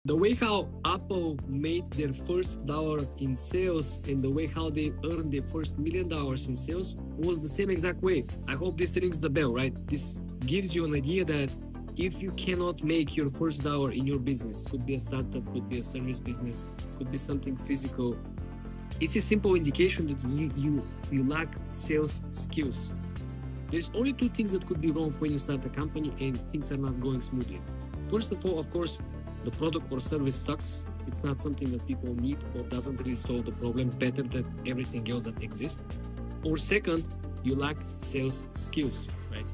The way how Apple made their first dollar in sales and the way how they earned their first $1 million in sales was the same exact way. I hope this rings the bell, right? This gives you an idea that if you cannot make your first dollar in your business, could be a startup, could be a service business, could be something physical, it's a simple indication that you lack sales skills. There's only two things that could be wrong when you start a company and things are not going smoothly. First of all, of course, the product or service sucks. It's not something that people need or doesn't really solve the problem better than everything else that exists. Or second, you lack sales skills, right?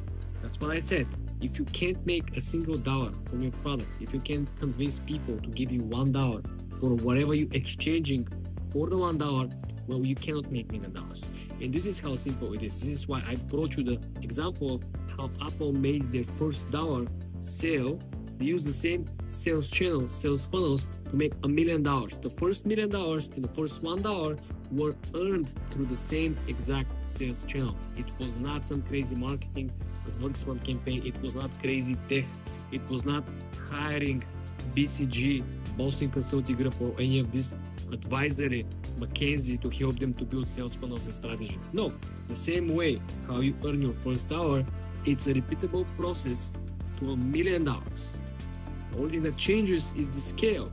That's what I said. If you can't make a single dollar from your product, if you can't convince people to give you $1 for whatever you're exchanging for the $1, well, you cannot make $1 million. And this is how simple it is. This is why I brought you the example of how Apple made their first dollar sale. They use the same sales channels, sales funnels to make $1 million. The first $1 million and the first $1 were earned through the same exact sales channel. It was not some crazy marketing advertisement campaign. It was not crazy tech. It was not hiring BCG, Boston Consulting Group, or any of this advisory McKinsey to help them to build sales funnels and strategy. No, the same way how you earn your first dollar, it's a repeatable process to $1 million. The only thing that changes is the scale.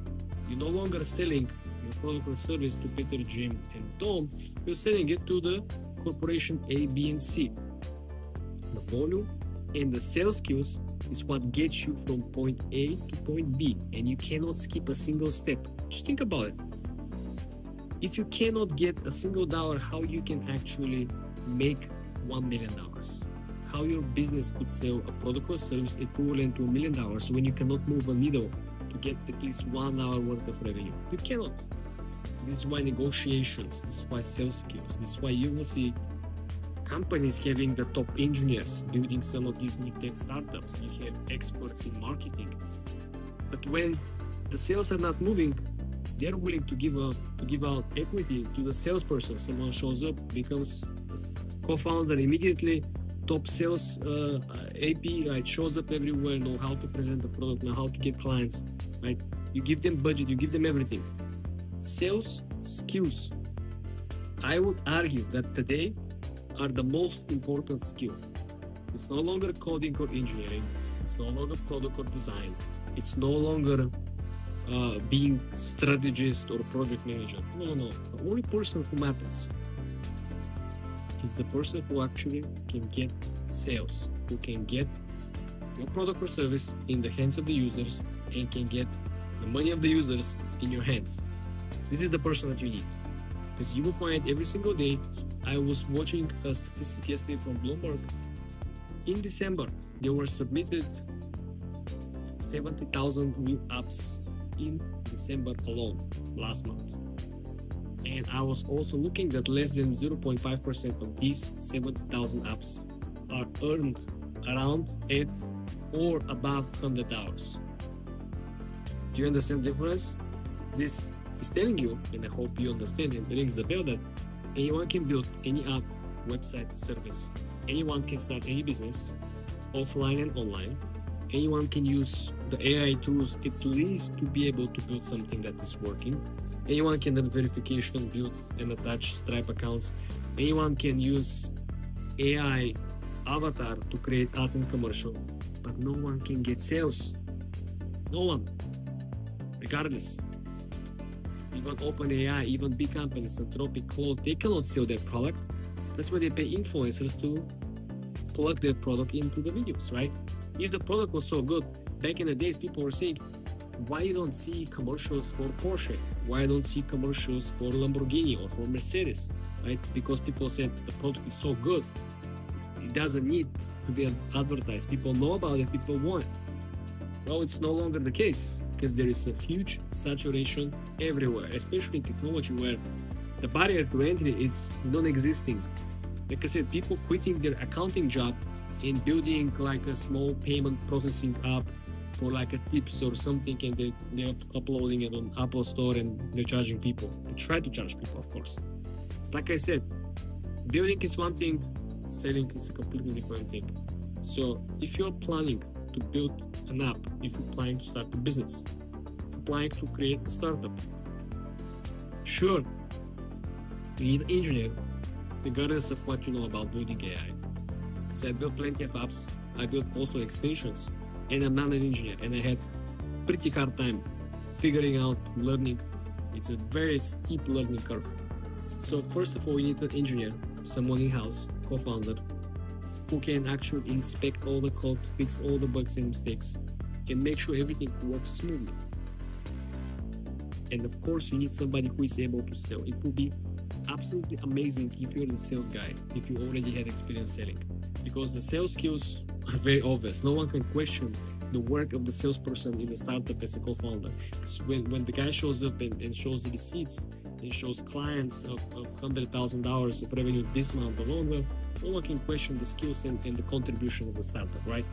You're no longer selling your product or service to Peter, Jim, and Tom. You're selling it to the corporation A, B, and C. The volume and the sales skills is what gets you from point A to point B, and you cannot skip a single step. Just think about it. If you cannot get a single dollar, how you can actually make $1 million? How your business could sell a product or service equivalent to $1 million when you cannot move a needle to get at least $1 worth of revenue? You cannot. This is why negotiations, this is why sales skills, this is why you will see companies having the top engineers building some of these new tech startups. You have experts in marketing. But when the sales are not moving, they're willing to give out equity to the salesperson. Someone shows up, becomes co-founder immediately, top sales AP, right? Shows up everywhere, know how to present the product, know how to get clients, right? You give them budget, you give them everything. Sales skills, I would argue that today are the most important skill. It's no longer coding or engineering. It's no longer product or design. It's no longer being strategist or project manager. No. The only person who matters is the person who actually can get sales, who can get your product or service in the hands of the users and can get the money of the users in your hands. This is the person that you need. Because you will find every single day. I was watching a statistic yesterday from Bloomberg. In December, there were submitted 70,000 new apps in December alone, last month. And I was also looking that less than 0.5% of these 70,000 apps are earned around at or above $100. Do you understand the difference? This is telling you, and I hope you understand and rings the bell, that anyone can build any app, website, service. Anyone can start any business, offline and online. Anyone can use the AI tools at least to be able to build something that is working. Anyone can run verification, build and attach Stripe accounts. Anyone can use AI avatar to create art and commercial, but no one can get sales. No one, regardless. Even OpenAI, even big companies, Anthropic, Claude, they cannot sell their product. That's why they pay influencers to plug their product into the videos, right? If the product was so good, back in the days, people were saying, why you don't see commercials for Porsche? Why you don't see commercials for Lamborghini or for Mercedes, right? Because people said the product is so good, it doesn't need to be advertised. People know about it, people want it. Well, it's no longer the case because there is a huge saturation everywhere, especially in technology where the barrier to entry is non-existing. Like I said, people quitting their accounting job and building like a small payment processing app for like a tips or something, and they're uploading it on Apple Store and they're charging people. They try to charge people, of course. Like I said, building is one thing, selling is a completely different thing. So if you're planning to build an app, if you're planning to start a business, applying to create a startup. Sure, you need an engineer, regardless of what you know about building AI. Because I built plenty of apps, I built also extensions, and I'm not an engineer, and I had pretty hard time figuring out learning. It's a very steep learning curve. So first of all, you need an engineer, someone in-house, co-founder, who can actually inspect all the code, fix all the bugs and mistakes, and make sure everything works smoothly. And of course, you need somebody who is able to sell. It would be absolutely amazing if you're the sales guy, if you already had experience selling, because the sales skills are very obvious. No one can question the work of the salesperson in the startup as a co-founder. When the guy shows up and shows the receipts and shows clients of $100,000 of revenue this month alone, well, no one can question the skills and the contribution of the startup, right?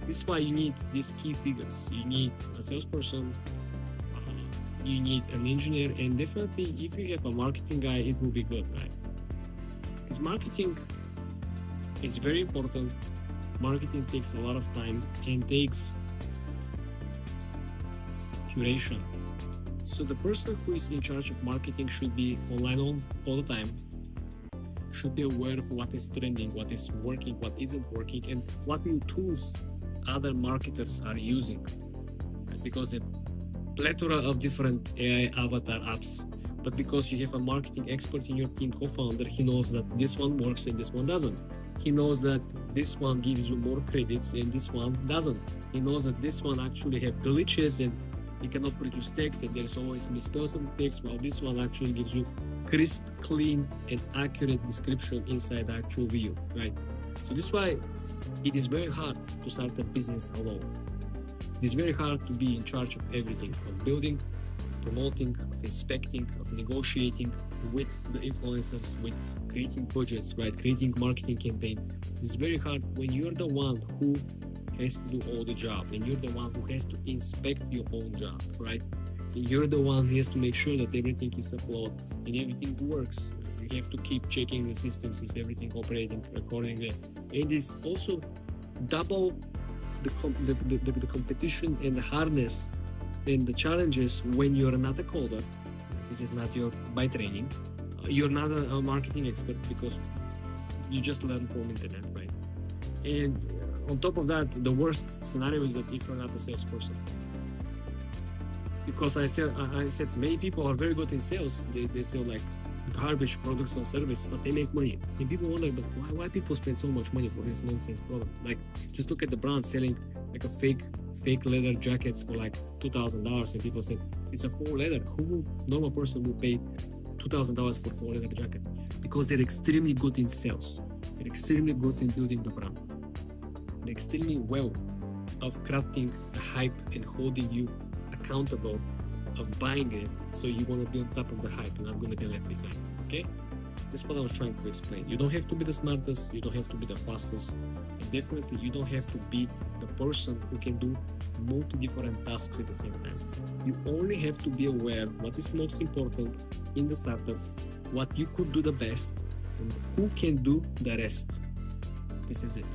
This is why you need these key figures. You need a salesperson, you need an engineer, and definitely if you have a marketing guy, it will be good, right? Because marketing is very important. Marketing takes a lot of time and takes curation. So the person who is in charge of marketing should be online all the time, should be aware of what is trending, what is working, what isn't working, and what new tools other marketers are using, right? Because the plethora of different AI avatar apps, but because you have a marketing expert in your team, co-founder, he knows that this one works and this one doesn't. He knows that this one gives you more credits and this one doesn't. He knows that this one actually have glitches and it cannot produce text and there's always misspells in text, while this one actually gives you crisp, clean, and accurate description inside the actual view, right? So this is why it is very hard to start a business alone. It is very hard to be in charge of everything, of building, promoting, of inspecting, of negotiating with the influencers, with creating budgets, right? Creating marketing campaign. It's very hard when you're the one who has to do all the job, and you're the one who has to inspect your own job, right? And you're the one who has to make sure that everything is uploaded and everything works. You have to keep checking the systems, is everything operating accordingly. And it's also double the competition and the hardness and the challenges when you're not a coder. This is not your by training. You're not a marketing expert because you just learn from internet, right? And on top of that, the worst scenario is that if you're not a salesperson, because I said many people are very good in sales. They sell like garbage products or service, but they make money. And people wonder, but why people spend so much money for this nonsense product? Like, just look at the brand selling like a fake leather jackets for like $2,000, and people say it's a faux leather. Normal person will pay $2,000 for a faux leather jacket? Because they're extremely good in sales. They're extremely good in building the brand. They're extremely well of crafting the hype and holding you accountable of buying it, so you want to be on top of the hype, you're not going to be left behind. Okay, that's what I was trying to explain. You don't have to be the smartest, you don't have to be the fastest, and definitely you don't have to be the person who can do multi different tasks at the same time. You only have to be aware what is most important in the startup, what you could do the best, and who can do the rest. This is it.